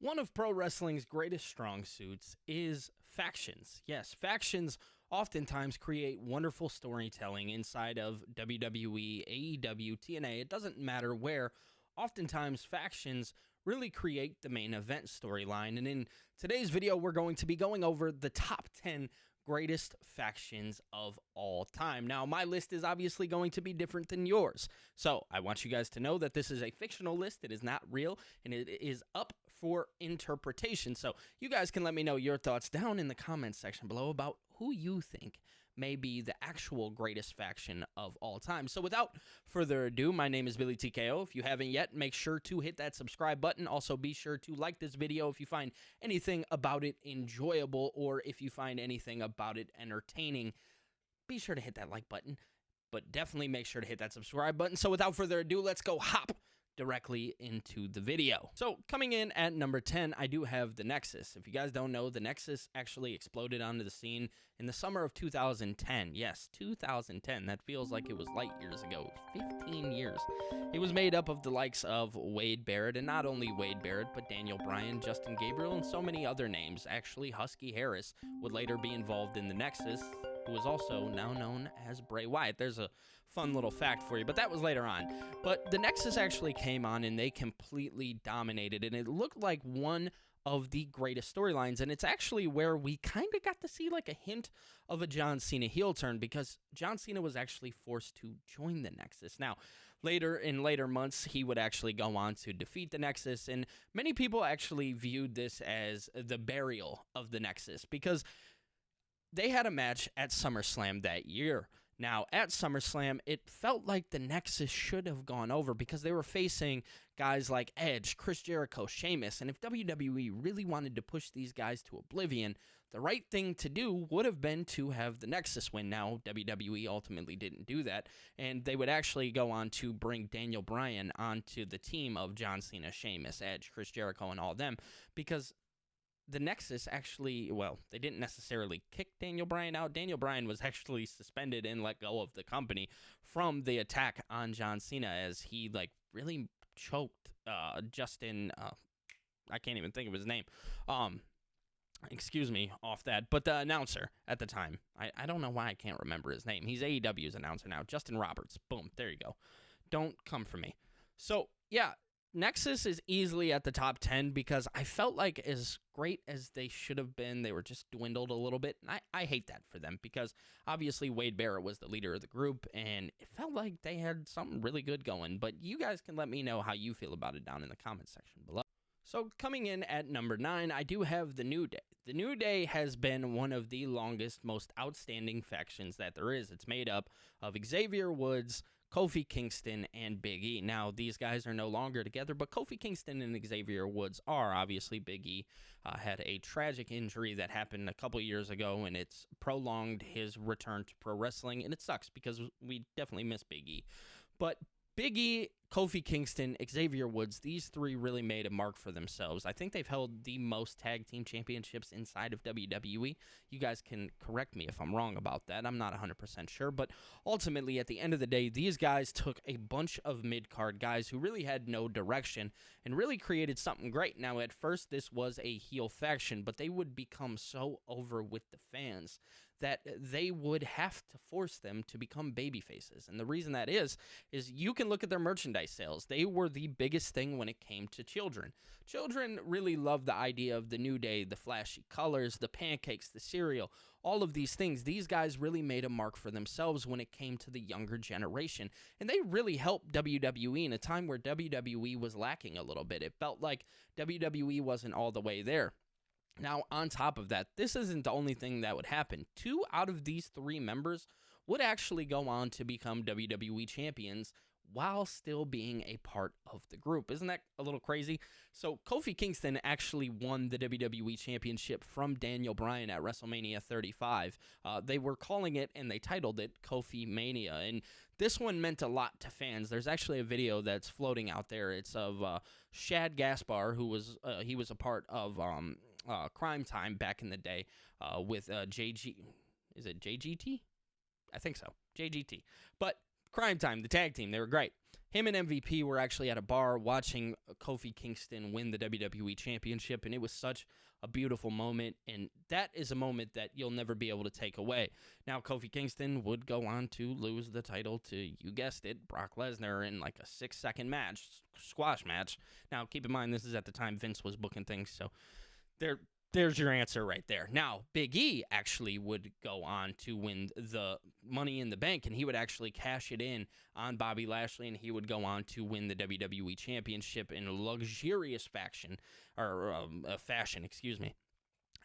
One of pro wrestling's greatest strong suits is factions. Yes, factions oftentimes create wonderful storytelling inside of WWE, AEW, TNA. It doesn't matter where. Oftentimes, factions really create the main event storyline. And in today's video, we're going to be going over the top 10 greatest factions of all time. Now, my list is obviously going to be different than yours. So I want you guys to know that this is a fictional list. It is not real, and it is up for interpretation. So you guys can let me know your thoughts down in the comments section below about who you think may be the actual greatest faction of all time. So without further ado, my name is Billy TKO. If you haven't yet, make sure to hit that subscribe button. Also, be sure to like this video if you find anything about it enjoyable, or if you find anything about it entertaining. Be sure to hit that like button, but definitely make sure to hit that subscribe button. So without further ado, let's go hop directly into the video. So coming in at number 10, I do have the Nexus. If you guys don't know, the Nexus actually exploded onto the scene in the summer of 2010. Yes, 2010. That feels like it was light years ago. 15 years. It was made up of the likes of Wade Barrett, and not only Wade Barrett, but Daniel Bryan, Justin Gabriel, and so many other names. Actually, Husky Harris would later be involved in the Nexus, who is also now known as Bray Wyatt. There's a fun little fact for you, but that was later on. But the Nexus actually came on and they completely dominated, and it looked like one of the greatest storylines, and it's actually where we kind of got to see like a hint of a John Cena heel turn, because John Cena was actually forced to join the Nexus. Now, later months, he would actually go on to defeat the Nexus, and many people actually viewed this as the burial of the Nexus, because they had a match at SummerSlam that year. Now, at SummerSlam, it felt like the Nexus should have gone over because they were facing guys like Edge, Chris Jericho, Sheamus, and if WWE really wanted to push these guys to oblivion, the right thing to do would have been to have the Nexus win. Now, WWE ultimately didn't do that, and they would actually go on to bring Daniel Bryan onto the team of John Cena, Sheamus, Edge, Chris Jericho, and all them, because the Nexus actually, well, they didn't necessarily kick Daniel Bryan out. Daniel Bryan was actually suspended and let go of the company from the attack on John Cena, as he really choked Justin, I can't even think of his name, excuse me, off that, but the announcer at the time, I don't know why I can't remember his name. He's AEW's announcer now, Justin Roberts. Boom, there you go. Don't come for me. So, yeah, Nexus is easily at the top 10 because I felt like as great as they should have been, they were just dwindled a little bit. And I hate that for them, because obviously Wade Barrett was the leader of the group and it felt like they had something really good going. But you guys can let me know how you feel about it down in the comment section below. So coming in at number 9, I do have the New Day. The New Day has been one of the longest, most outstanding factions that there is. It's made up of Xavier Woods, Kofi Kingston, and Big E. Now, these guys are no longer together, but Kofi Kingston and Xavier Woods are. Obviously, Big E had a tragic injury that happened a couple years ago, and it's prolonged his return to pro wrestling, and it sucks because we definitely miss Big E. But Big E, Kofi Kingston, Xavier Woods, these three really made a mark for themselves. I think they've held the most tag team championships inside of WWE. You guys can correct me if I'm wrong about that. I'm not 100% sure, but ultimately, at the end of the day, these guys took a bunch of mid-card guys who really had no direction and really created something great. Now, at first, this was a heel faction, but they would become so over with the fans that they would have to force them to become baby faces. And the reason that is you can look at their merchandise sales. They were the biggest thing when it came to children. Children really loved the idea of the New Day, the flashy colors, the pancakes, the cereal, all of these things. These guys really made a mark for themselves when it came to the younger generation. And they really helped WWE in a time where WWE was lacking a little bit. It felt like WWE wasn't all the way there. Now, on top of that, this isn't the only thing that would happen. 2 out of these 3 members would actually go on to become WWE champions while still being a part of the group. Isn't that a little crazy? So Kofi Kingston actually won the WWE Championship from Daniel Bryan at WrestleMania 35. They were calling it, and they titled it, Kofi Mania. And this one meant a lot to fans. There's actually a video that's floating out there. It's of Shad Gaspar, who was he was a part of Crime Time back in the day with JG. Is it JGT? I think so. JGT. But Crime Time, the tag team, they were great. him and MVP were actually at a bar watching Kofi Kingston win the WWE Championship, and it was such a beautiful moment, and that is a moment that you'll never be able to take away. Now, Kofi Kingston would go on to lose the title to, you guessed it, Brock Lesnar in like a 6-second match, squash match. Now, keep in mind, this is at the time Vince was booking things, so there's your answer right there. Now, Big E actually would go on to win the Money in the Bank, and he would actually cash it in on Bobby Lashley, and he would go on to win the WWE Championship in a luxurious fashion.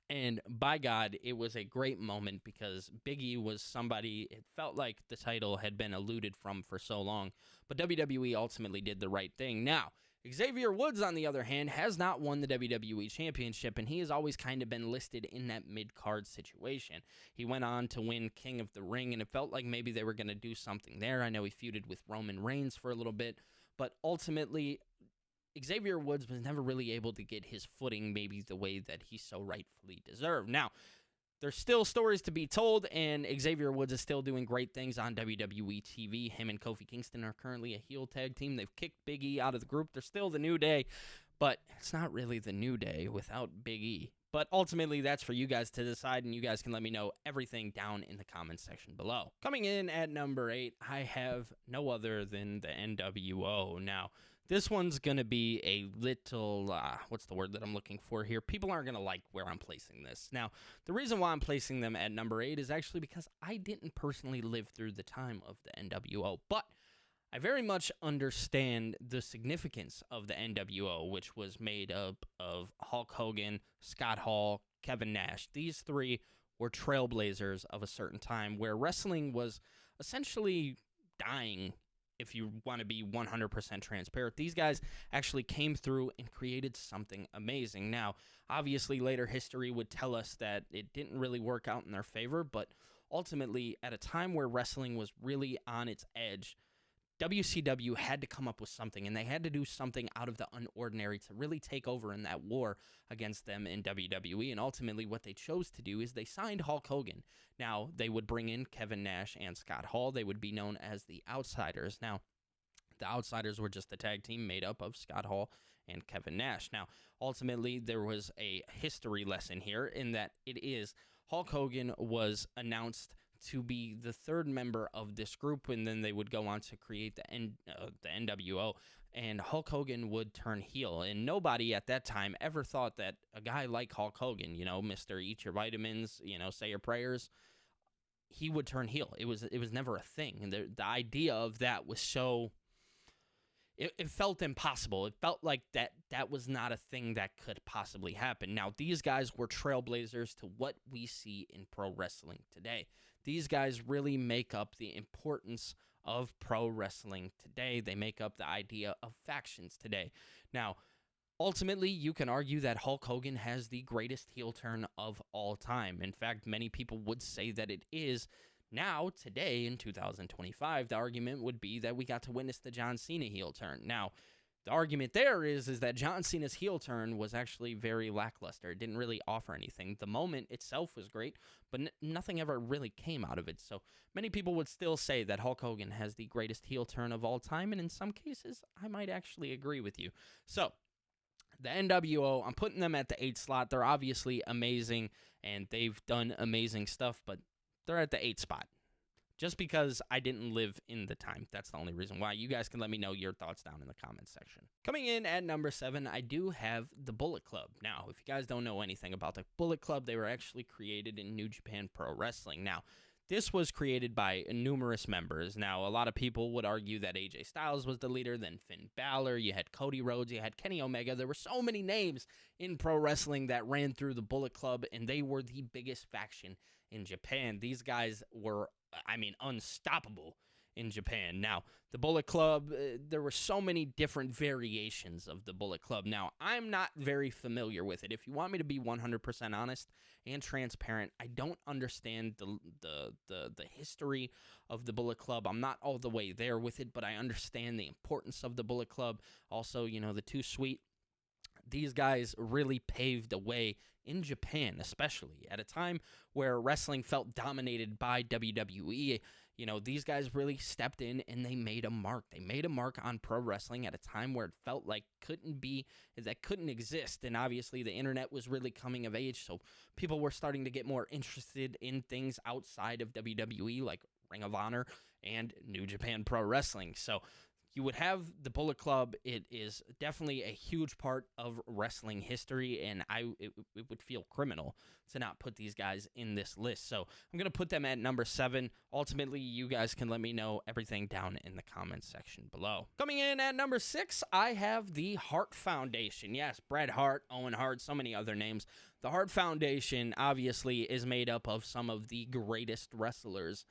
And by God, it was a great moment because Big E was somebody, it felt like the title had been eluded from for so long, but WWE ultimately did the right thing. Now, Xavier Woods, on the other hand, has not won the WWE Championship, and he has always kind of been listed in that mid-card situation. He went on to win King of the Ring, and it felt like maybe they were going to do something there. I know he feuded with Roman Reigns for a little bit, but ultimately, Xavier Woods was never really able to get his footing maybe the way that he so rightfully deserved. Now, there's still stories to be told, and Xavier Woods is still doing great things on WWE TV. Him and Kofi Kingston are currently a heel tag team. They've kicked Big E out of the group. They're still the New Day, but it's not really the New Day without Big E. But ultimately, that's for you guys to decide, and you guys can let me know everything down in the comments section below. Coming in at number 8, I have no other than the NWO. Now, this one's going to be a little, what's the word that I'm looking for here? People aren't going to like where I'm placing this. Now, the reason why I'm placing them at number 8 is actually because I didn't personally live through the time of the NWO, but I very much understand the significance of the NWO, which was made up of Hulk Hogan, Scott Hall, Kevin Nash. These three were trailblazers of a certain time where wrestling was essentially dying. If you want to be 100% transparent, these guys actually came through and created something amazing. Now, obviously, later history would tell us that it didn't really work out in their favor, but ultimately, at a time where wrestling was really on its edge, WCW had to come up with something, and they had to do something out of the unordinary to really take over in that war against them in WWE, and ultimately what they chose to do is they signed Hulk Hogan. Now, they would bring in Kevin Nash and Scott Hall. They would be known as the Outsiders. Now, the Outsiders were just the tag team made up of Scott Hall and Kevin Nash. Now, ultimately, there was a history lesson here in that it is Hulk Hogan was announced to be the third member of this group, and then they would go on to create the NWO, and Hulk Hogan would turn heel, and nobody at that time ever thought that a guy like Hulk Hogan, Mr. Eat Your Vitamins, say your prayers, he would turn heel. It was never a thing, and the idea of that was so... It felt impossible. It felt like that was not a thing that could possibly happen. Now, these guys were trailblazers to what we see in pro wrestling today. These guys really make up the importance of pro wrestling today. They make up the idea of factions today. Now, ultimately, you can argue that Hulk Hogan has the greatest heel turn of all time. In fact, many people would say that it is. Now, today, in 2025, the argument would be that we got to witness the John Cena heel turn. Now, the argument there is that John Cena's heel turn was actually very lackluster. It didn't really offer anything. The moment itself was great, but nothing ever really came out of it. So many people would still say that Hulk Hogan has the greatest heel turn of all time, and in some cases, I might actually agree with you. So, the NWO, I'm putting them at the 8th slot. They're obviously amazing, and they've done amazing stuff, but they're at the 8th spot. Just because I didn't live in the time. That's the only reason why. You guys can let me know your thoughts down in the comments section. Coming in at number 7, I do have the Bullet Club. Now, if you guys don't know anything about the Bullet Club, they were actually created in New Japan Pro Wrestling. Now, this was created by numerous members. Now, a lot of people would argue that AJ Styles was the leader, then Finn Balor, you had Cody Rhodes, you had Kenny Omega. There were so many names in pro wrestling that ran through the Bullet Club, and they were the biggest faction in Japan. These guys were, unstoppable in Japan. Now, the Bullet Club, there were so many different variations of the Bullet Club. Now, I'm not very familiar with it. If you want me to be 100% honest and transparent, I don't understand the history of the Bullet Club. I'm not all the way there with it, but I understand the importance of the Bullet Club. Also, the Too Sweet. These guys really paved the way in Japan, especially at a time where wrestling felt dominated by WWE. These guys really stepped in and they made a mark. They made a mark on pro wrestling at a time where it felt like couldn't exist. And obviously the internet was really coming of age, so people were starting to get more interested in things outside of WWE, like Ring of Honor and New Japan Pro Wrestling. So you would have the Bullet Club. It is definitely a huge part of wrestling history, and it would feel criminal to not put these guys in this list. So I'm going to put them at number 7. Ultimately, you guys can let me know everything down in the comments section below. Coming in at number 6, I have the Hart Foundation. Yes, Bret Hart, Owen Hart, so many other names. The Hart Foundation obviously is made up of some of the greatest wrestlers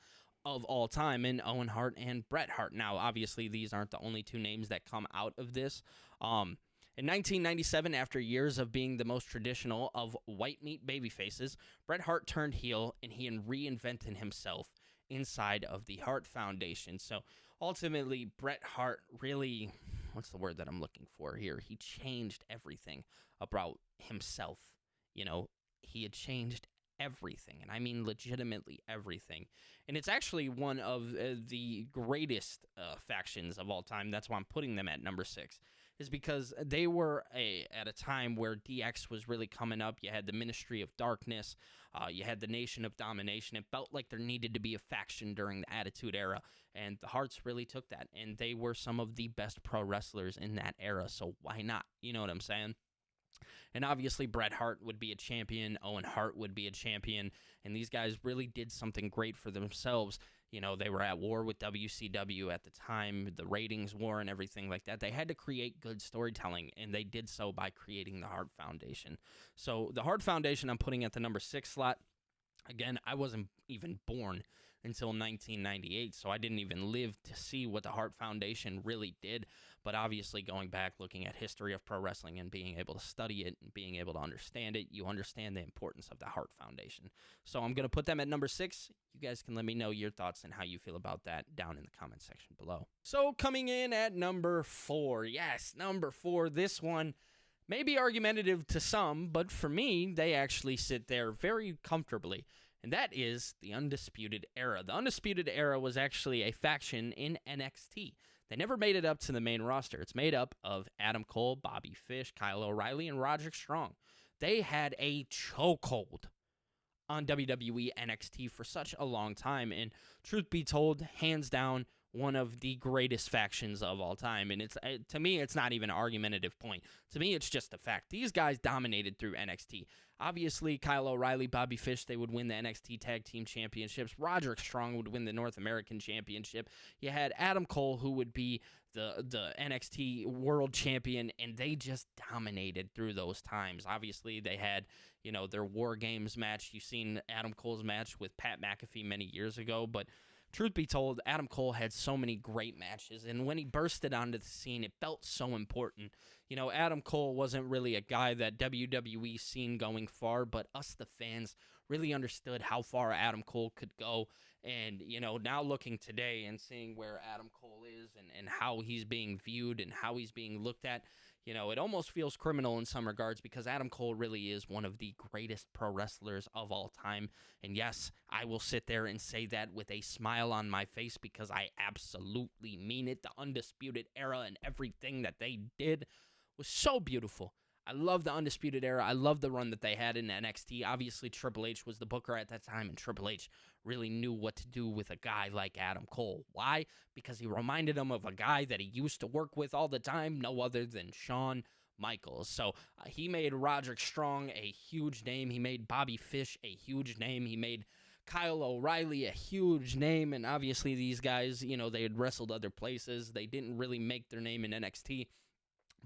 of all time, and Owen Hart and Bret Hart. Now, obviously, these aren't the only two names that come out of this. In 1997, after years of being the most traditional of white meat babyfaces, Bret Hart turned heel, and he reinvented himself inside of the Hart Foundation. So, ultimately, Bret Hart really, what's the word that I'm looking for here? He changed everything about himself. He had changed everything, and I mean legitimately everything. And it's actually one of the greatest factions of all time. That's why I'm putting them at number 6, is because they were at a time where DX was really coming up. You had the Ministry of Darkness, you had the Nation of Domination. It felt like there needed to be a faction during the Attitude Era, and the Harts really took that, and they were some of the best pro wrestlers in that era, so why not? You know what I'm saying? And obviously, Bret Hart would be a champion. Owen Hart would be a champion. And these guys really did something great for themselves. They were at war with WCW at the time, the ratings war and everything like that. They had to create good storytelling, and they did so by creating the Hart Foundation. So the Hart Foundation I'm putting at the number 6 slot. Again, I wasn't even born until 1998, so I didn't even live to see what the Hart Foundation really did. But obviously, going back, looking at history of pro wrestling and being able to study it and being able to understand it, you understand the importance of the Hart Foundation. So I'm going to put them at number 6. You guys can let me know your thoughts and how you feel about that down in the comment section below. So coming in at number 4. Yes, number 4. This one may be argumentative to some, but for me, they actually sit there very comfortably. And that is the Undisputed Era. The Undisputed Era was actually a faction in NXT. They never made it up to the main roster. It's made up of Adam Cole, Bobby Fish, Kyle O'Reilly, and Roderick Strong. They had a chokehold on WWE NXT for such a long time. And truth be told, hands down, one of the greatest factions of all time. And to me, it's not even an argumentative point. To me, it's just a fact. These guys dominated through NXT. Obviously, Kyle O'Reilly, Bobby Fish, they would win the NXT Tag Team Championships. Roderick Strong would win the North American Championship. You had Adam Cole, who would be the NXT World Champion, and they just dominated through those times. Obviously, they had, their War Games match. You've seen Adam Cole's match with Pat McAfee many years ago, but truth be told, Adam Cole had so many great matches, and when he bursted onto the scene, it felt so important. Adam Cole wasn't really a guy that WWE seen going far, but us, the fans, really understood how far Adam Cole could go. And, now looking today and seeing where Adam Cole is and how he's being viewed and how he's being looked at, it almost feels criminal in some regards, because Adam Cole really is one of the greatest pro wrestlers of all time. And yes, I will sit there and say that with a smile on my face, because I absolutely mean it. The Undisputed Era and everything that they did was so beautiful. I love the Undisputed Era. I love the run that they had in NXT. Obviously, Triple H was the booker at that time, and Triple H really knew what to do with a guy like Adam Cole. Why? Because he reminded him of a guy that he used to work with all the time, no other than Shawn Michaels. So he made Roderick Strong a huge name. He made Bobby Fish a huge name. He made Kyle O'Reilly a huge name. And obviously these guys, they had wrestled other places. They didn't really make their name in NXT.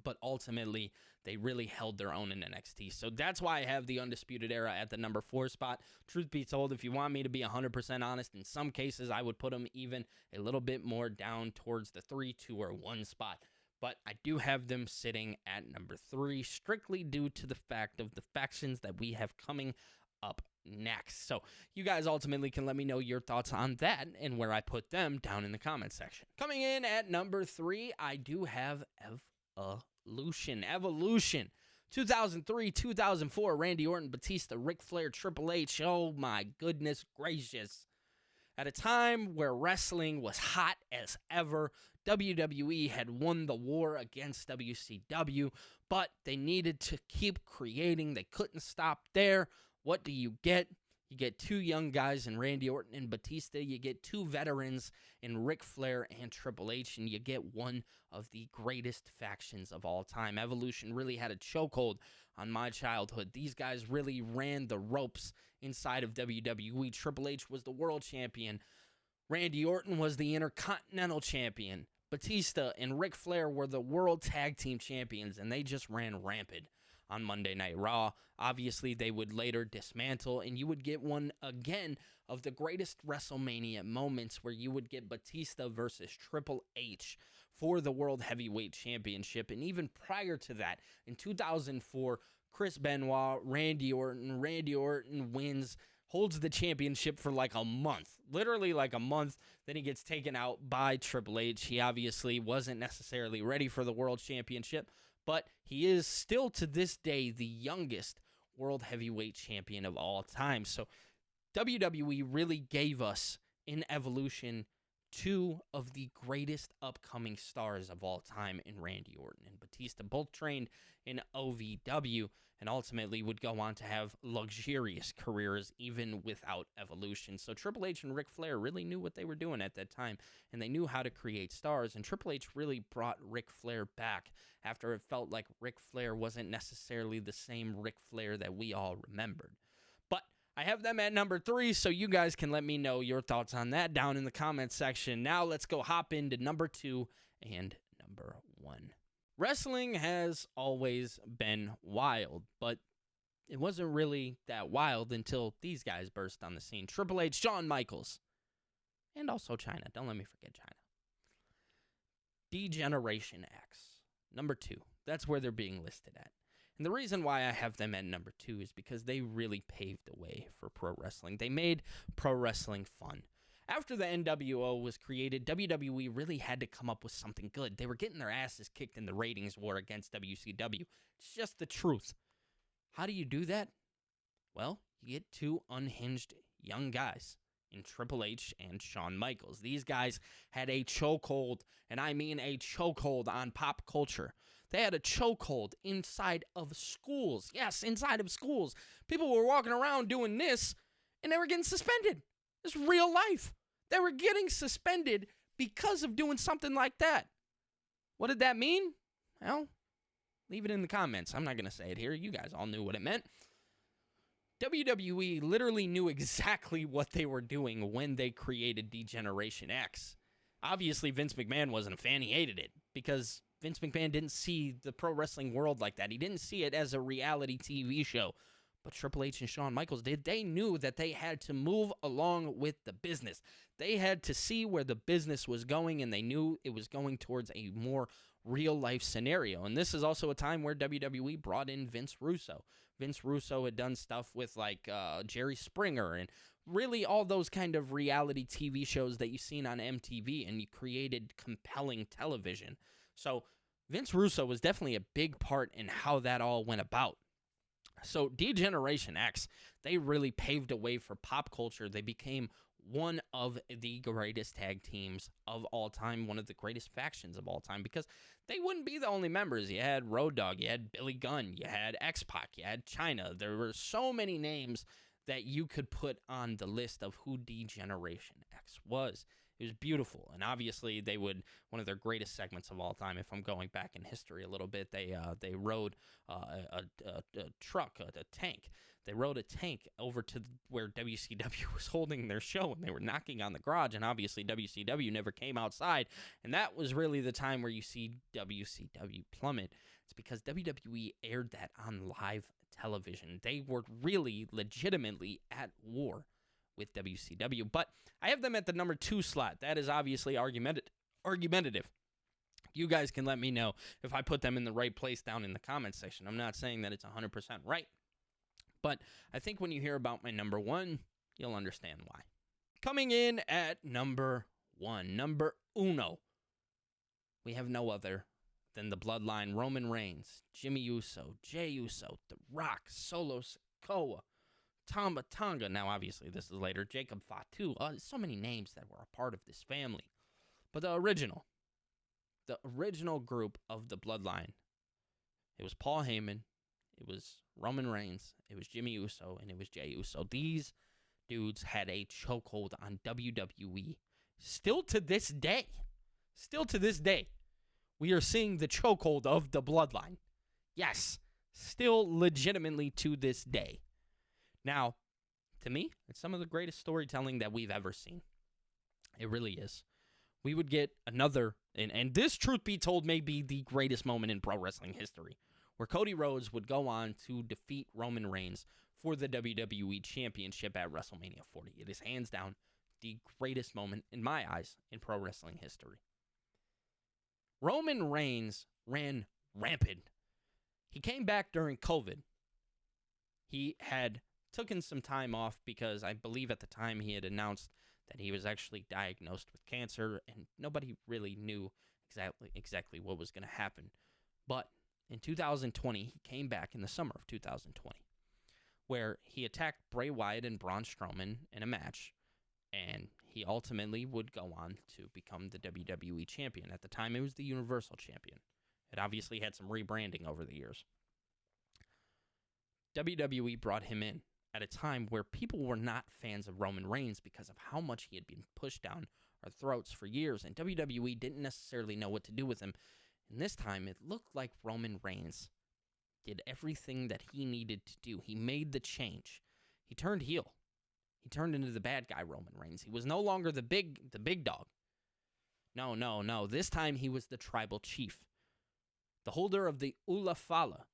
But ultimately, they really held their own in NXT. So that's why I have the Undisputed Era at the number 4 spot. Truth be told, if you want me to be 100% honest, in some cases, I would put them even a little bit more down towards the 3, 2, or 1 spot. But I do have them sitting at number 3, strictly due to the fact of the factions that we have coming up next. So you guys ultimately can let me know your thoughts on that and where I put them down in the comment section. Coming in at number 3, I do have Evolution. 2003, 2004, Randy Orton, Batista, Ric Flair, Triple H. Oh my goodness gracious. At a time where wrestling was hot as ever, WWE had won the war against WCW, but they needed to keep creating. They couldn't stop there. What do you get? You get two young guys in Randy Orton and Batista. You get two veterans in Ric Flair and Triple H, and you get one of the greatest factions of all time. Evolution really had a chokehold on my childhood. These guys really ran the ropes inside of WWE. Triple H was the world champion. Randy Orton was the Intercontinental champion. Batista and Ric Flair were the world tag team champions, and they just ran rampant on Monday Night Raw. Obviously, they would later dismantle, and you would get one again of the greatest WrestleMania moments where you would get Batista versus Triple H for the World Heavyweight Championship. And even prior to that, in 2004, Chris Benoit, Randy Orton wins, holds the championship for like a month, literally like a month. Then he gets taken out by Triple H. He obviously wasn't necessarily ready for the World Championship, but he is still to this day the youngest World Heavyweight Champion of all time. So WWE really gave us in Evolution two of the greatest upcoming stars of all time in Randy Orton and Batista, both trained in OVW and ultimately would go on to have luxurious careers even without Evolution. So Triple H and Ric Flair really knew what they were doing at that time, and they knew how to create stars, and Triple H really brought Ric Flair back after it felt like Ric Flair wasn't necessarily the same Ric Flair that we all remembered. But I have them at number 3, so you guys can let me know your thoughts on that down in the comments section. Now let's go hop into number 2 and number 1. Wrestling has always been wild, but it wasn't really that wild until these guys burst on the scene. Triple H, Shawn Michaels, and also China. Don't let me forget China. D-Generation X, number 2. That's where they're being listed at. And the reason why I have them at number 2 is because they really paved the way for pro wrestling. They made pro wrestling fun. After the NWO was created, WWE really had to come up with something good. They were getting their asses kicked in the ratings war against WCW. It's just the truth. How do you do that? Well, you get two unhinged young guys in Triple H and Shawn Michaels. These guys had a chokehold, and I mean a chokehold on pop culture. They had a chokehold inside of schools. Yes, inside of schools. People were walking around doing this, and they were getting suspended. It's real life. They were getting suspended because of doing something like that. What did that mean? Well, leave it in the comments. I'm not going to say it here. You guys all knew what it meant. WWE literally knew exactly what they were doing when they created D-Generation X. Obviously, Vince McMahon wasn't a fan. He hated it because Vince McMahon didn't see the pro wrestling world like that. He didn't see it as a reality TV show. But Triple H and Shawn Michaels did. They knew that they had to move along with the business. They had to see where the business was going, and they knew it was going towards a more real-life scenario. And this is also a time where WWE brought in Vince Russo. Vince Russo had done stuff with, like, Jerry Springer and really all those kind of reality TV shows that you've seen on MTV, and you created compelling television. So Vince Russo was definitely a big part in how that all went about. So D-Generation X, they really paved a way for pop culture. They became one of the greatest tag teams of all time, one of the greatest factions of all time, because they wouldn't be the only members. You had Road Dogg, you had Billy Gunn, you had X-Pac, you had China. There were so many names that you could put on the list of who D-Generation X was. It was beautiful, and obviously they would, one of their greatest segments of all time, if I'm going back in history a little bit, they rode a truck, a tank. They rode a tank over to where WCW was holding their show, and they were knocking on the garage, and obviously WCW never came outside, and that was really the time where you see WCW plummet. It's because WWE aired that on live television. They were really legitimately at war with WCW, but I have them at the number 2 slot. That is obviously argumentative. You guys can let me know if I put them in the right place down in the comments section. I'm not saying that it's 100% right, but I think when you hear about my number 1, you'll understand why. Coming in at number 1, number uno, we have no other than the Bloodline: Roman Reigns, Jimmy Uso, Jey Uso, The Rock, Solo Sikoa, Tamba Tonga. Now, obviously, this is later. Jacob Fatu. So many names that were a part of this family. But the original group of the Bloodline, it was Paul Heyman, it was Roman Reigns, it was Jimmy Uso, and it was Jey Uso. These dudes had a chokehold on WWE. Still to this day, we are seeing the chokehold of the Bloodline. Yes, still legitimately to this day. Now, to me, it's some of the greatest storytelling that we've ever seen. It really is. We would get another, and this, truth be told, may be the greatest moment in pro wrestling history, where Cody Rhodes would go on to defeat Roman Reigns for the WWE Championship at WrestleMania 40. It is hands down the greatest moment, in my eyes, in pro wrestling history. Roman Reigns ran rampant. He came back during COVID. He had taken some time off because I believe at the time he had announced that he was actually diagnosed with cancer, and nobody really knew exactly what was going to happen. But in 2020, he came back in the summer of 2020, where he attacked Bray Wyatt and Braun Strowman in a match, and he ultimately would go on to become the WWE Champion. At the time, it was the Universal Champion. It obviously had some rebranding over the years. WWE brought him in at a time where people were not fans of Roman Reigns because of how much he had been pushed down our throats for years, and WWE didn't necessarily know what to do with him. And this time, it looked like Roman Reigns did everything that he needed to do. He made the change. He turned heel. He turned into the bad guy, Roman Reigns. He was no longer the big dog. No. This time, he was the tribal chief, the holder of the Ula Fala.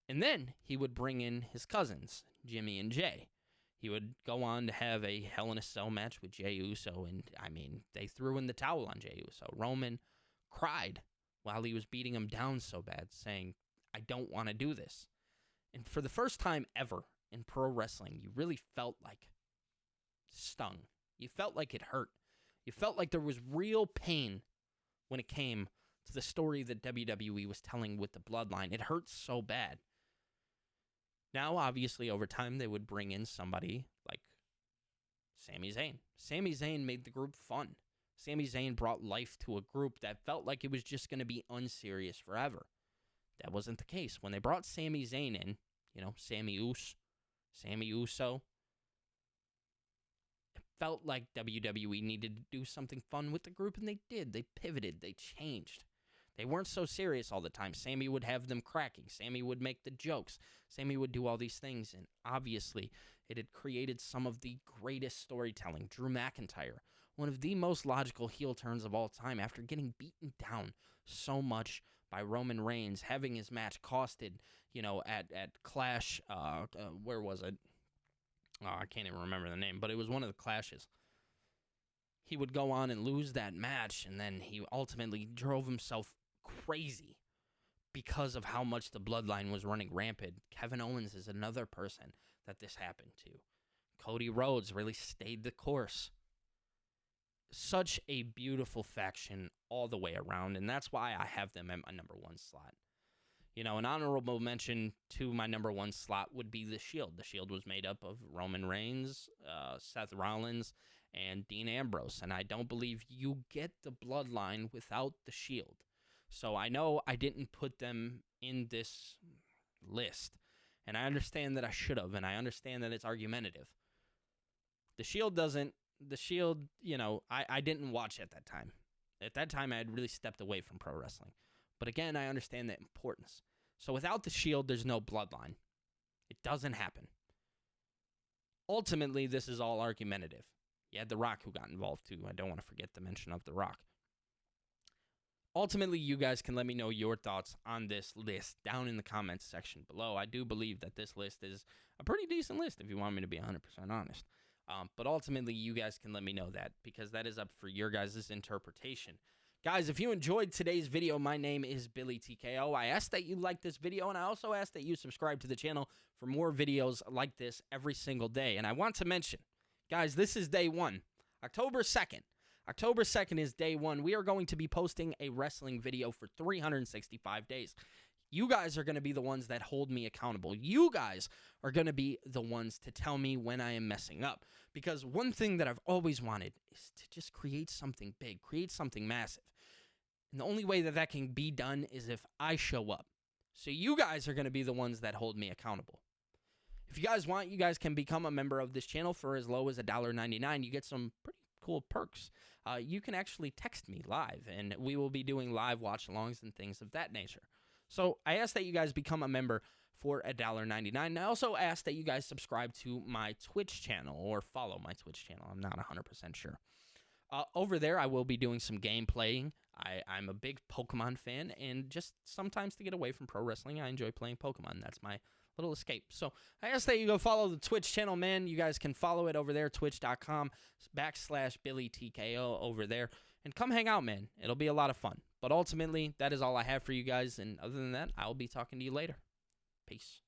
And then he would bring in his cousins, Jimmy and Jey. He would go on to have a Hell in a Cell match with Jey Uso, and, they threw in the towel on Jey Uso. Roman cried while he was beating him down so bad, saying, I don't want to do this. And for the first time ever in pro wrestling, you really felt like stung. You felt like it hurt. You felt like there was real pain when it came to the story that WWE was telling with the Bloodline. It hurt so bad. Now, obviously, over time, they would bring in somebody like Sami Zayn. Sami Zayn made the group fun. Sami Zayn brought life to a group that felt like it was just going to be unserious forever. That wasn't the case. When they brought Sami Zayn in, Sami Uso, it felt like WWE needed to do something fun with the group, and they did. They pivoted. They changed. They weren't so serious all the time. Sami would have them cracking. Sami would make the jokes. Sami would do all these things, and obviously, it had created some of the greatest storytelling. Drew McIntyre, one of the most logical heel turns of all time, after getting beaten down so much by Roman Reigns, having his match costed, at Clash, where was it? Oh, I can't even remember the name, but it was one of the clashes. He would go on and lose that match, and then he ultimately drove himself crazy because of how much the Bloodline was running rampant. Kevin Owens is another person that this happened to. Cody Rhodes really stayed the course. Such a beautiful faction all the way around, and that's why I have them at my number one slot. An honorable mention to my number one slot would be The Shield. The Shield was made up of Roman Reigns, Seth Rollins, and Dean Ambrose, and I don't believe you get the Bloodline without The Shield. So I know I didn't put them in this list, and I understand that I should have, and I understand that it's argumentative. The Shield, I didn't watch at that time. At that time, I had really stepped away from pro wrestling. But again, I understand the importance. So without The Shield, there's no Bloodline. It doesn't happen. Ultimately, this is all argumentative. You had The Rock who got involved too. I don't want to forget the mention of The Rock. Ultimately, you guys can let me know your thoughts on this list down in the comments section below. I do believe that this list is a pretty decent list, if you want me to be 100% honest. But ultimately, you guys can let me know that, because that is up for your guys' interpretation. Guys, if you enjoyed today's video, my name is Billy TKO. I ask that you like this video, and I also ask that you subscribe to the channel for more videos like this every single day. And I want to mention, guys, this is day one, October 2nd. October 2nd is day one. We are going to be posting a wrestling video for 365 days. You guys are going to be the ones that hold me accountable. You guys are going to be the ones to tell me when I am messing up. Because one thing that I've always wanted is to just create something big, create something massive. And the only way that that can be done is if I show up. So you guys are going to be the ones that hold me accountable. If you guys want, you guys can become a member of this channel for as low as $1.99. You get some pretty cool perks. You can actually text me live, and we will be doing live watch-alongs and things of that nature. So I ask that you guys become a member for $1.99. And I also ask that you guys subscribe to my Twitch channel or follow my Twitch channel. I'm not 100% sure. Over there, I will be doing some gameplaying. I'm a big Pokemon fan, and just sometimes to get away from pro wrestling, I enjoy playing Pokemon. That's my little escape. So I ask that you go follow the Twitch channel, man. You guys can follow it over there, twitch.com/BillyTKO over there. And come hang out, man. It'll be a lot of fun. But ultimately, that is all I have for you guys. And other than that, I'll be talking to you later. Peace.